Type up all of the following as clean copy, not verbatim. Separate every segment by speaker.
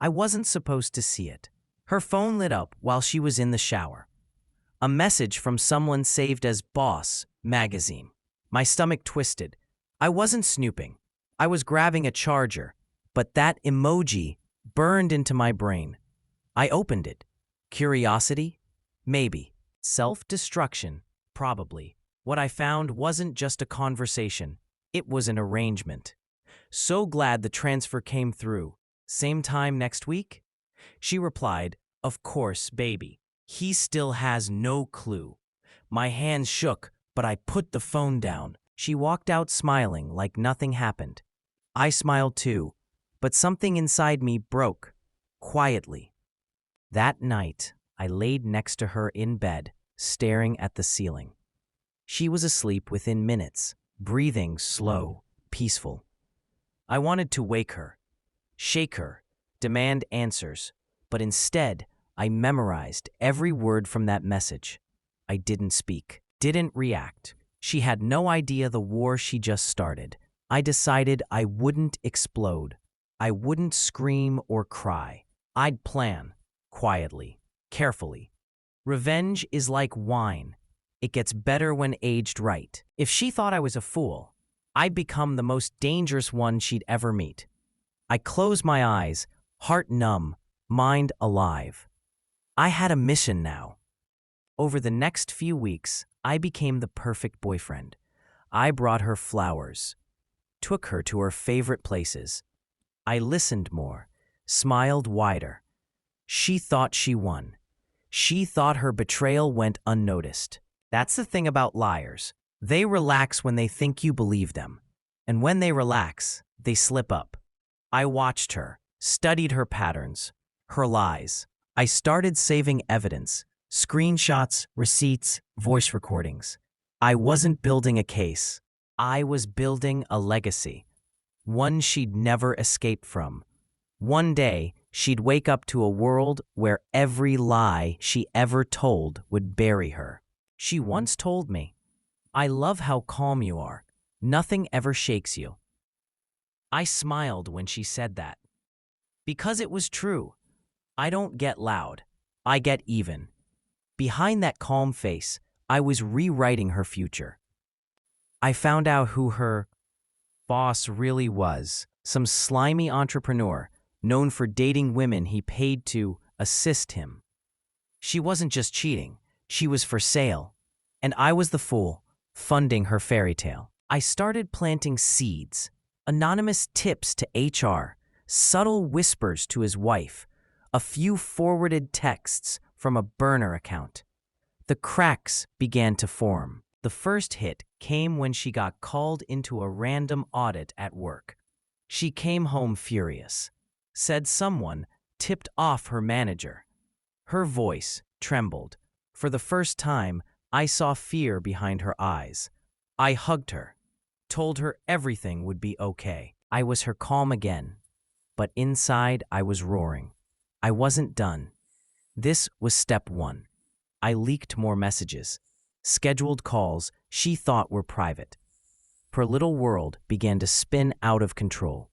Speaker 1: I wasn't supposed to see it. Her phone lit up while she was in the shower. A message from someone saved as Boss magazine. My stomach twisted. I wasn't snooping. I was grabbing a charger, but that emoji burned into my brain. I opened it. Curiosity? Maybe. Self-destruction? Probably. What I found wasn't just a conversation. It was an arrangement. So glad the transfer came through. Same time next week? She replied, "Of course, baby." He still has no clue. My hands shook, but I put the phone down. She walked out smiling like nothing happened. I smiled too, but something inside me broke, quietly. That night, I laid next to her in bed, staring at the ceiling. She was asleep within minutes, breathing slow, peaceful. I wanted to wake her, shake her, demand answers, but instead, I memorized every word from that message. I didn't speak, didn't react. She had no idea the war she just started. I decided I wouldn't explode. I wouldn't scream or cry. I'd plan, quietly, carefully. Revenge is like wine. It gets better when aged right. If she thought I was a fool, I'd become the most dangerous one she'd ever meet. I closed my eyes, heart numb, mind alive. I had a mission now. Over the next few weeks, I became the perfect boyfriend. I brought her flowers, took her to her favorite places. I listened more, smiled wider. She thought she won. She thought her betrayal went unnoticed. That's the thing about liars. They relax when they think you believe them. And when they relax, they slip up. I watched her, studied her patterns, her lies. I started saving evidence, screenshots, receipts, voice recordings. I wasn't building a case. I was building a legacy, one she'd never escape from. One day, she'd wake up to a world where every lie she ever told would bury her. She once told me, "I love how calm you are. Nothing ever shakes you." I smiled when she said that. Because it was true. I don't get loud. I get even. Behind that calm face, I was rewriting her future. I found out who her boss really was, some slimy entrepreneur known for dating women he paid to assist him. She wasn't just cheating, she was for sale. And I was the fool, funding her fairy tale. I started planting seeds, anonymous tips to HR, subtle whispers to his wife, a few forwarded texts from a burner account. The cracks began to form. The first hit came when she got called into a random audit at work. She came home furious, said someone tipped off her manager. Her voice trembled. For the first time, I saw fear behind her eyes. I hugged her, told her everything would be okay. I was her calm again, but inside I was roaring. I wasn't done. This was step one. I leaked more messages, scheduled calls she thought were private. Her little world began to spin out of control.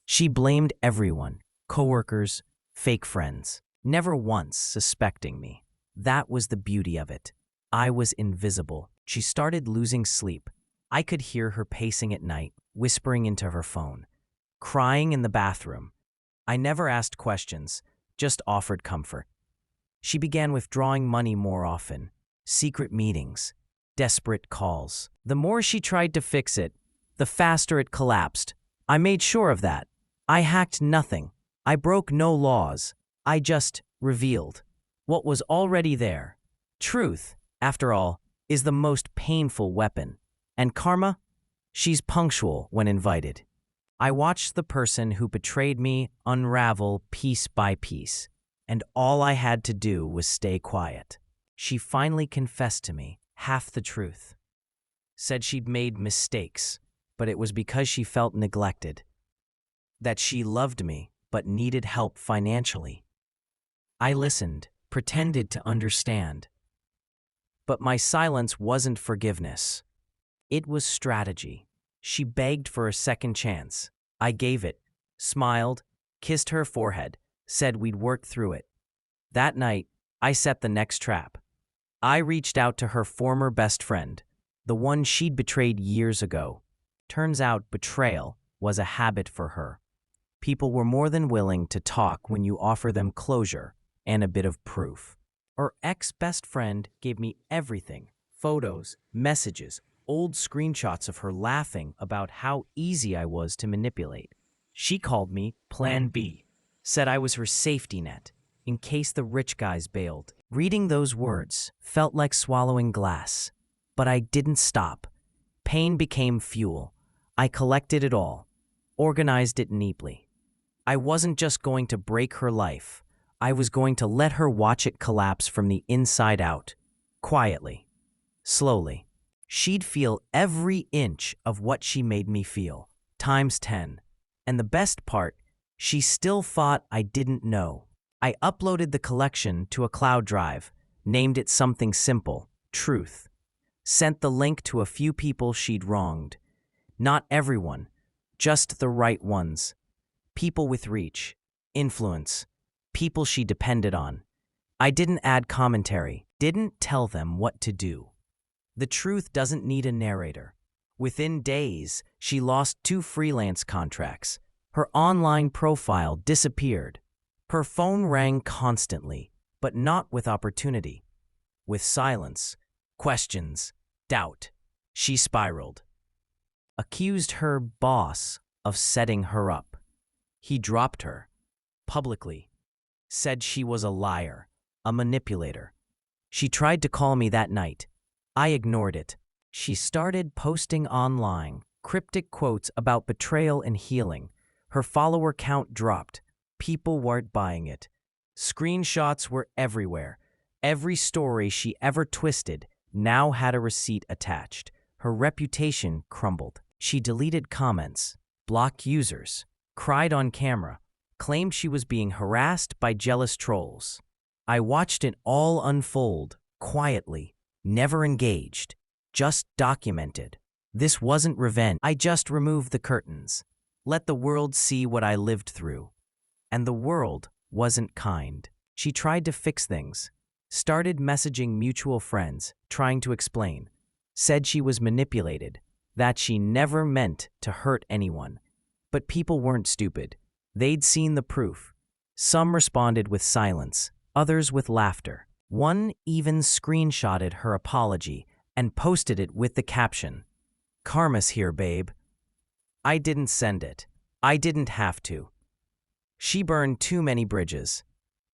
Speaker 1: She blamed everyone, coworkers, fake friends, never once suspecting me. That was the beauty of it. I was invisible. She started losing sleep. I could hear her pacing at night, whispering into her phone, crying in the bathroom. I never asked questions, just offered comfort. She began withdrawing money more often, secret meetings, desperate calls. The more she tried to fix it, the faster it collapsed. I made sure of that. I hacked nothing. I broke no laws. I just revealed what was already there. Truth, after all, is the most painful weapon. And karma? She's punctual when invited. I watched the person who betrayed me unravel piece by piece, and all I had to do was stay quiet. She finally confessed to me half the truth. Said she'd made mistakes, but it was because she felt neglected. That she loved me, but needed help financially. I listened, pretended to understand. But my silence wasn't forgiveness. It was strategy. She begged for a second chance. I gave it, smiled, kissed her forehead, said we'd work through it. That night, I set the next trap. I reached out to her former best friend, the one she'd betrayed years ago. Turns out betrayal was a habit for her. People were more than willing to talk when you offer them closure and a bit of proof. Her ex-best friend gave me everything: photos, messages, old screenshots of her laughing about how easy I was to manipulate. She called me Plan B, said I was her safety net in case the rich guys bailed. Reading those words felt like swallowing glass, but I didn't stop. Pain became fuel. I collected it all, organized it neatly. I wasn't just going to break her life. I was going to let her watch it collapse from the inside out, quietly, slowly. She'd feel every inch of what she made me feel, times 10. And the best part, she still thought I didn't know. I uploaded the collection to a cloud drive, named it something simple, Truth. Sent the link to a few people she'd wronged. Not everyone, just the right ones. People with reach, influence, people she depended on. I didn't add commentary, didn't tell them what to do. The truth doesn't need a narrator. Within days, she lost 2 freelance contracts. Her online profile disappeared. Her phone rang constantly, but not with opportunity. With silence, questions, doubt. She spiraled. Accused her boss of setting her up. He dropped her, publicly. Said she was a liar, a manipulator. She tried to call me that night. I ignored it. She started posting online cryptic quotes about betrayal and healing. Her follower count dropped. People weren't buying it. Screenshots were everywhere. Every story she ever twisted now had a receipt attached. Her reputation crumbled. She deleted comments, blocked users, cried on camera, claimed she was being harassed by jealous trolls. I watched it all unfold, quietly, never engaged, just documented. This wasn't revenge. I just removed the curtains, let the world see what I lived through. And the world wasn't kind. She tried to fix things, started messaging mutual friends, trying to explain, said she was manipulated, that she never meant to hurt anyone. But people weren't stupid. They'd seen the proof. Some responded with silence, others with laughter. One even screenshotted her apology and posted it with the caption, "Karma's here, babe." I didn't send it. I didn't have to. She burned too many bridges.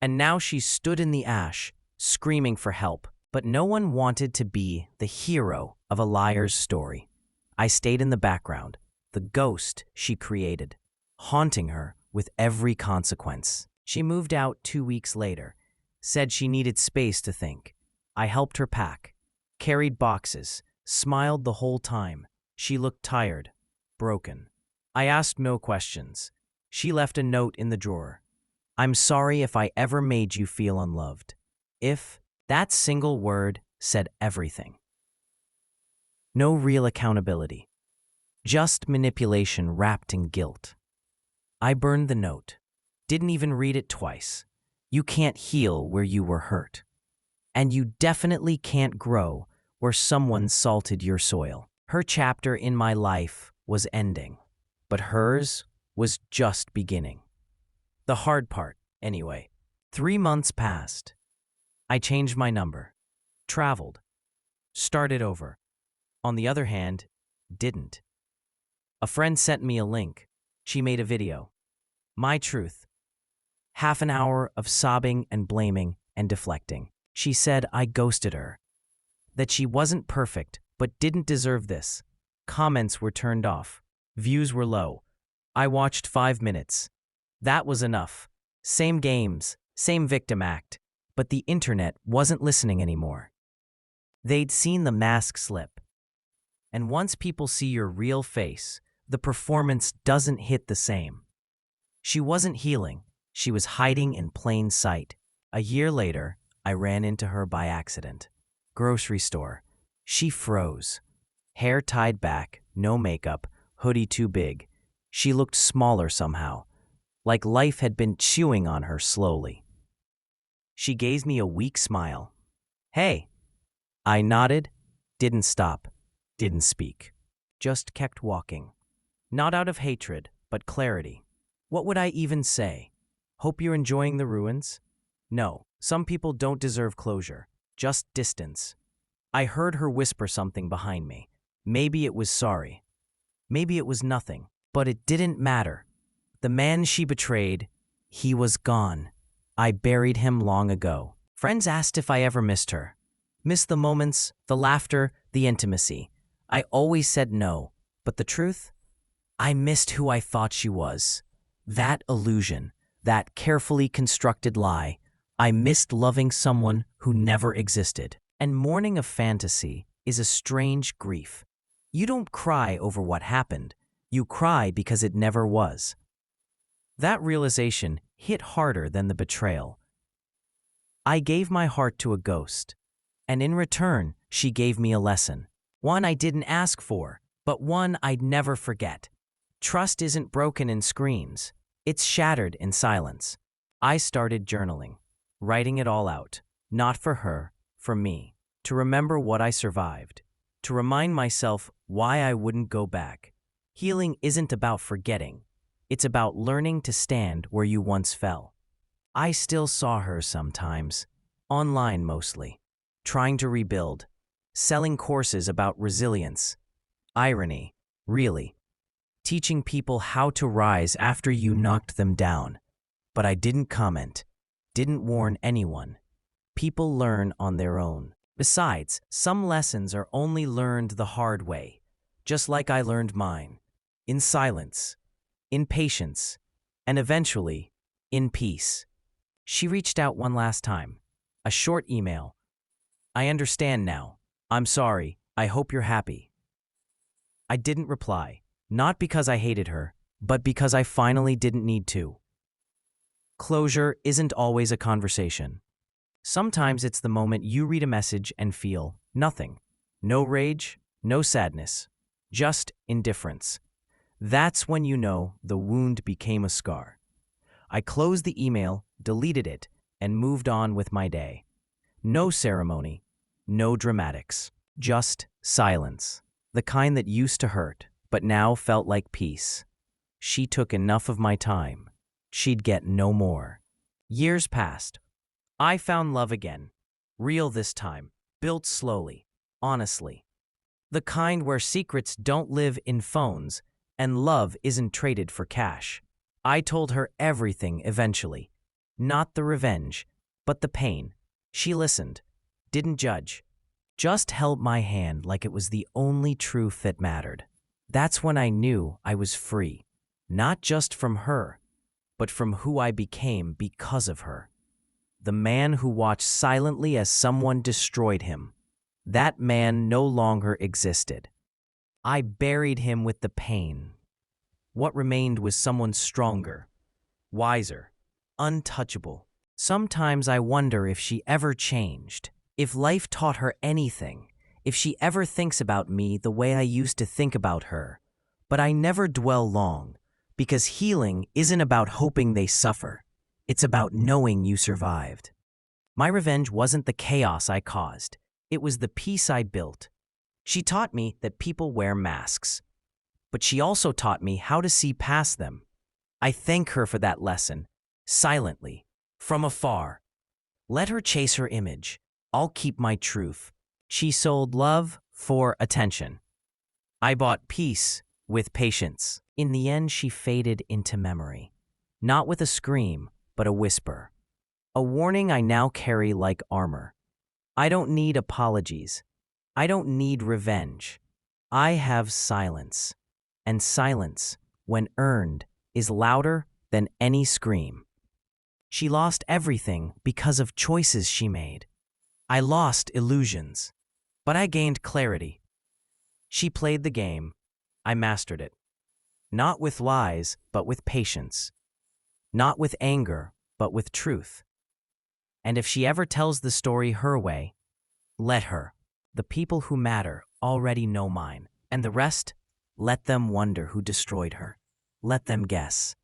Speaker 1: And now she stood in the ash, screaming for help. But no one wanted to be the hero of a liar's story. I stayed in the background, the ghost she created, haunting her with every consequence. She moved out 2 weeks later, said she needed space to think. I helped her pack, carried boxes, smiled the whole time. She looked tired, broken. I asked no questions. She left a note in the drawer. "I'm sorry if I ever made you feel unloved." If that single word said everything. No real accountability. Just manipulation wrapped in guilt. I burned the note. Didn't even read it twice. You can't heal where you were hurt. And you definitely can't grow where someone salted your soil. Her chapter in my life was ending, but hers was just beginning. The hard part, anyway. 3 months passed. I changed my number, traveled, started over. On the other hand, didn't. A friend sent me a link. She made a video. My truth. Half an hour of sobbing and blaming and deflecting. She said I ghosted her. That she wasn't perfect, but didn't deserve this. Comments were turned off. Views were low. I watched 5 minutes. That was enough. Same games, same victim act. But the internet wasn't listening anymore. They'd seen the mask slip. And once people see your real face, the performance doesn't hit the same. She wasn't healing. She was hiding in plain sight. A year later, I ran into her by accident. Grocery store. She froze. Hair tied back, no makeup, hoodie too big. She looked smaller somehow. like life had been chewing on her slowly. She gave me a weak smile. "Hey." I nodded, didn't stop, didn't speak. Just kept walking. Not out of hatred, but clarity. What would I even say? Hope you're enjoying the ruins? No, some people don't deserve closure, just distance. I heard her whisper something behind me. Maybe it was sorry. Maybe it was nothing, but it didn't matter. The man she betrayed, he was gone. I buried him long ago. Friends asked if I ever missed her. Missed the moments, the laughter, the intimacy. I always said no, but the truth? I missed who I thought she was. That illusion, that carefully constructed lie. I missed loving someone who never existed. And mourning a fantasy is a strange grief. You don't cry over what happened. You cry because it never was. That realization hit harder than the betrayal. I gave my heart to a ghost, and in return, she gave me a lesson. One I didn't ask for, but one I'd never forget. Trust isn't broken in screams. It's shattered in silence. I started journaling, writing it all out, not for her, for me, to remember what I survived, to remind myself why I wouldn't go back. Healing isn't about forgetting. It's about learning to stand where you once fell. I still saw her sometimes, online mostly, trying to rebuild, selling courses about resilience. Irony, really. Teaching people how to rise after you knocked them down. But I didn't comment, didn't warn anyone. People learn on their own. Besides, some lessons are only learned the hard way, just like I learned mine. In silence, in patience, and eventually, in peace. She reached out one last time. A short email. "I understand now. I'm sorry. I hope you're happy." I didn't reply, not because I hated her, but because I finally didn't need to. Closure isn't always a conversation. Sometimes it's the moment you read a message and feel nothing. No rage, no sadness, just indifference. That's when you know the wound became a scar. I closed the email, deleted it, and moved on with my day. No ceremony, no dramatics, just silence. The kind that used to hurt, but now felt like peace. She took enough of my time. She'd get no more. Years passed. I found love again. Real this time, built slowly, honestly. The kind where secrets don't live in phones and love isn't traded for cash. I told her everything eventually. Not the revenge, but the pain. She listened, didn't judge, just held my hand like it was the only truth that mattered. That's when I knew I was free, not just from her, but from who I became because of her. The man who watched silently as someone destroyed him. That man no longer existed. I buried him with the pain. What remained was someone stronger, wiser, untouchable. Sometimes I wonder if she ever changed, if life taught her anything, if she ever thinks about me the way I used to think about her. But I never dwell long, because healing isn't about hoping they suffer. It's about knowing you survived. My revenge wasn't the chaos I caused. It was the peace I built. She taught me that people wear masks, but she also taught me how to see past them. I thank her for that lesson, silently, from afar. Let her chase her image. I'll keep my truth. She sold love for attention. I bought peace with patience. In the end, she faded into memory. Not with a scream, but a whisper. A warning I now carry like armor. I don't need apologies. I don't need revenge. I have silence. And silence, when earned, is louder than any scream. She lost everything because of choices she made. I lost illusions, but I gained clarity. She played the game. I mastered it. Not with lies, but with patience. Not with anger, but with truth. And if she ever tells the story her way, let her. The people who matter already know mine, and the rest, let them wonder who destroyed her. Let them guess.